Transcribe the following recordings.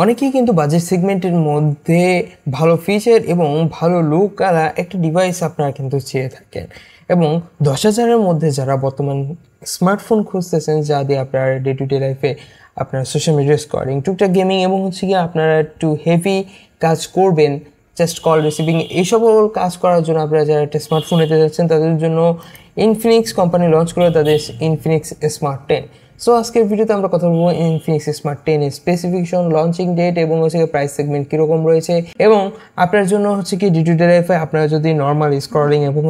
অনেকেই কিন্তু বাজেট সেগমেন্টের মধ্যে ভালো ফিচার এবং ভালো লুক আলা একটা ডিভাইস আপনারা কিন্তু চেয়ে থাকেন, এবং 10,000-এর মধ্যে যারা বর্তমান স্মার্টফোন খুঁজতেছেন যা দিয়ে আপনারা ডে টু ডে লাইফে আপনারা সোশ্যাল মিডিয়া স্কোরিং, টুকটাক গেমিং এবং গিয়ে আপনারা একটু হেভি কাজ করবেন, জাস্ট কল রিসিভিং, এইসব কাজ করার জন্য আপনারা যারা একটা স্মার্টফোন নিতে যাচ্ছেন তাদের জন্য ইনফিনিক্স কোম্পানি লঞ্চ করে তাদের ইনফিনিক্স স্মার্ট 10। সো আজকের ভিডিওতে আমরা কথা বলবো ইনফিনিক্স স্মার্ট 10 এর স্পেসিফিকেশন, লঞ্চিং ডেট এবং প্রাইস সেগমেন্ট কীরকম রয়েছে, এবং আপনার জন্য কি ডে টু ডে লাইফে আপনারা যদি নর্মাল স্ক্রলিং এবং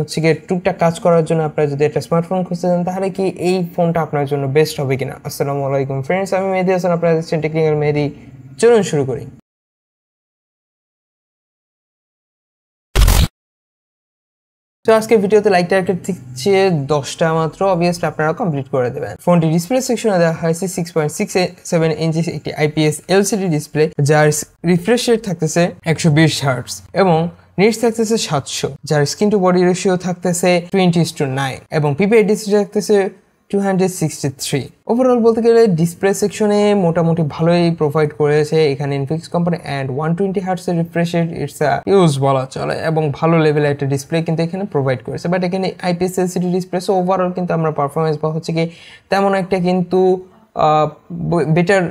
টুকটাক কাজ করার জন্য আপনারা যদি একটা স্মার্টফোন খুঁজতে চান তাহলে কি এই ফোনটা আপনার জন্য বেস্ট হবে কিনা। আসসালামু আলাইকুম ফ্রেন্ডস, আমি মেহেদি হাসান, আপনারা দেখছেন টেকনিক্যাল মেহেদি। চলুন শুরু করি। তো আজকে ভিডিওতে লাইক টার্গেট দিচ্ছে 10টা মাত্র, অবভিয়াসলি আপনারা কমপ্লিট করে দেবেন। ফোনটি ডিসপ্লে সেকশনে দেওয়া হয়েছে 6.67 ইঞ্চি একটি IPS LCD ডিসপ্লে, যার রিফ্রেশ রেট থাকতেছে 120 হার্টজ এবং নিটস থাকতেছে 700, যার স্ক্রিন টু বডি রেশিও থাকতেছে 20:9 এবং PPI ডিসপ্লে থাকতেছে 263। ওভারঅল বলতে গেলে ডিসপ্লে সেকশনে মোটামুটি ভালোই প্রোভাইড করেছে এখানে ইনফিনিক্স কোম্পানি, অ্যান্ড 120 হার্টসের refresh rate it's a use বলা চলে, এবং ভালো লেভেলের একটা ডিসপ্লে কিন্তু এখানে প্রোভাইড করেছে। বাট এখানে IPS LCD display, so overall কিন্তু আমরা পারফরমেন্স বা তেমন একটা কিন্তু বেটার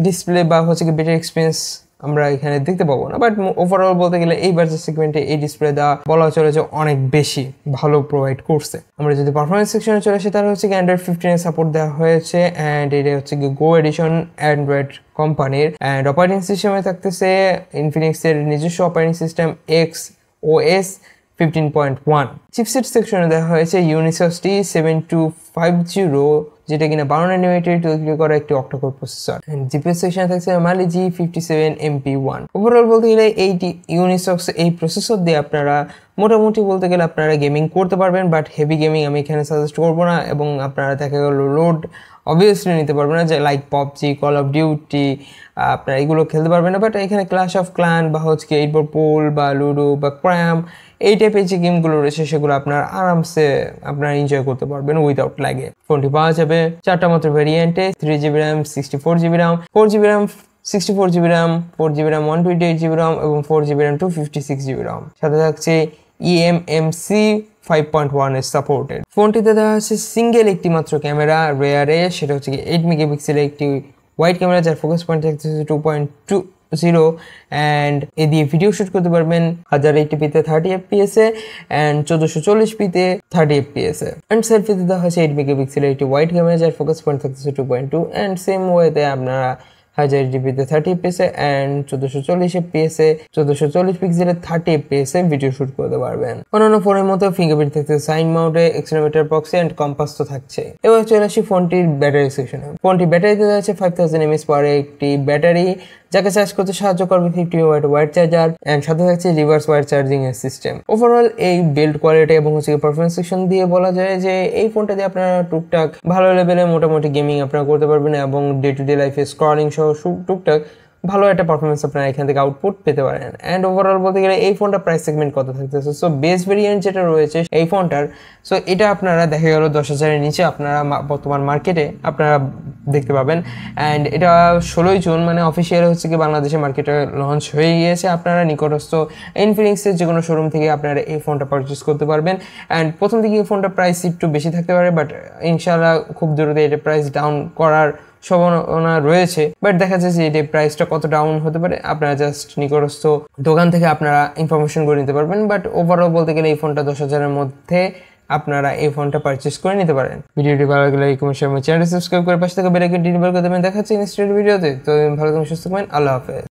ডিসপ্লে বা বেটার এক্সপিরিয়েন্স আমরা এখানে দেখতে পাবো না। বাট ওভারঅল বলতে গেলে এই বাজেট সেগমেন্টে এই ডিসপ্লে দেওয়া বলা চলে যে অনেক বেশি ভালো প্রোভাইড করছে। আমরা যদি পারফরমেন্স সেকশনে চলে আসি তাহলে অ্যান্ড্রয়েড 15 এর সাপোর্ট দেওয়া হয়েছে, অ্যান্ড এটা গো এডিশন অ্যান্ড্রয়েড কোম্পানির, অ্যান্ড অপারেটিং সিস্টেমে থাকতেছে ইনফিনিক্সের নিজস্ব অপারেটিং সিস্টেম XOS 15.1। চিপসেট সেকশনে দেওয়া হয়েছে ইউনিসক্স T7250, যেটা কিনা 12 ন্যানোমিটার তৈরি করা একটি অক্টাকোর প্রসেসর। জিপিএস সেকশনে থাকছে Mali G57MP1। ওভারঅল বলতে গেলে এইটি ইউনিসক্স এই প্রসেসর দিয়ে আপনারা মোটামুটি বলতে গেলে আপনারা গেমিং করতে পারবেন, বাট হেভি গেমিং আমি এখানে সাজেস্ট করবো না, এবং আপনারা দেখা গেল লোড অবভিয়াসলি নিতে পারবেন না, যে like PUBG, call of duty আপনারা এগুলো খেলতে পারবেন না। বাট এখানে ক্ল্যাশ অফ ক্ল্যান বা 8 পোল বা লুডো বা ক্র্যাম এই টাইপের যে গেমগুলো রয়েছে সেগুলো আপনার আরামসে আপনারা এনজয় করতে পারবেন উইদাউট লাগে। ফোনটি পাওয়া যাবে 4টা মাত্র ভ্যারিয়েন্টে, 3GB RAM, 64GB RAM, 4GB RAM, 64GB RAM, 4GB RAM, 128GB RAM এবং 4GB RAM, 256GB RAM। সাথে থাকছে eMMC 5.1 এর সাপোর্টেড। ফোনটিতে দেওয়া আছে সিঙ্গেল একটি মাত্র ক্যামেরা রেয়ারে, সেটা 8 মেগাপিক্সেলের একটি ওয়াইড ক্যামেরা, যার ফোকাস পয়েন্ট থাকতেছে 2.20, অ্যান্ড এ দিয়ে ভিডিও শুট করতে পারবেন 1080p-তে 30fps-এ অ্যান্ড 1440p-তে 30fps-এ। অ্যান্ড সেলফিতে দেওয়া হয়েছে 8 মেগাপিক্সেলের একটি ওয়াইড ক্যামেরা, যার ফোকাস পয়েন্ট থাকতেছে 2.2, অ্যান্ড সেম ওয়েতে আপনারা 1080p-তে 30fps-এ অ্যান্ড 1440fps-এ 1440 পিক্সেলের 30fps-এ ভিডিও শুট করতে পারবেন। অন্যান্য ফোনের মতো ফিঙ্গারপ্রিন্ট থাকছে sign মাউন্টে, accelerometer, proxy and compass তো থাকছে। এবার চলে আসি ফোনটির ব্যাটারি সেকশনে। ফোনটি ব্যাটারিতে যাচ্ছে 5000 mAh পাওয়ারের একটি ব্যাটারি, যাকে চার্জ করতে সাহায্য করবে 50 ওয়াট ওয়াইড চার্জার, অ্যান্ড সাথে থাকছে রিভার্স ওয়াইড চার্জিং এর সিস্টেম। ওভারঅল এই বিল্ড কোয়ালিটি এবং পারফরমেন্স সেকশন দিয়ে বলা যায় যে এই ফোনটা দিয়ে আপনারা টুকটাক ভালো লেভেলে মোটামুটি গেমিং আপনারা করতে পারবেন, এবং ডে টু ডে লাইফে স্ক্রলিং সহ টুকটাক ভালো একটা পারফরমেন্স আপনারা এখান থেকে আউটপুট পেতে পারেন। অ্যান্ড ওভারঅল বলতে গেলে এই ফোনটা প্রাইস সেগমেন্ট কত থাকতেছে, সো বেস ভেরিয়েন্ট যেটা রয়েছে এই ফোনটার, সো এটা আপনারা দেখা গেল 10,000-এর নিচে আপনারা বর্তমান মার্কেটে আপনারা দেখতে পাবেন। অ্যান্ড এটা 16 জুন মানে অফিসিয়াল বাংলাদেশে মার্কেটে লঞ্চ হয়ে গিয়েছে। আপনারা নিকটস্থ ইনফিনিক্সের যে কোনো শোরুম থেকে আপনারা এই ফোনটা পারচেস করতে পারবেন। অ্যান্ড প্রথম দিকে এই ফোনটা প্রাইস একটু বেশি থাকতে পারে, বাট ইনশাআল্লাহ খুব দ্রুত এটা প্রাইস ডাউন করার সম্ভাবনা রয়েছে। বাট দেখা যাচ্ছে যে এটা প্রাইসটা কত ডাউন হতে পারে আপনারা জাস্ট নিকটস্থ দোকান থেকে আপনারা ইনফরমেশন করে নিতে পারবেন। বাট ওভারঅল বলতে গেলে এই ফোনটা 10,000-এর মধ্যে আপনারা এই ফোনটা পারচেস করে নিতে পারেন। ভিডিওটি ভালো লাগলে লাইক কমেন্ট শেয়ার, চ্যানেলটি সাবস্ক্রাইব করে পাশে থেকে বেল আইকনটি এনেবল করে দেবেন। দেখা হচ্ছে নেক্সট ভিডিওতে। তো ভালো থাকুন, সুস্থ থাকবেন, আল্লাহ হাফেজ।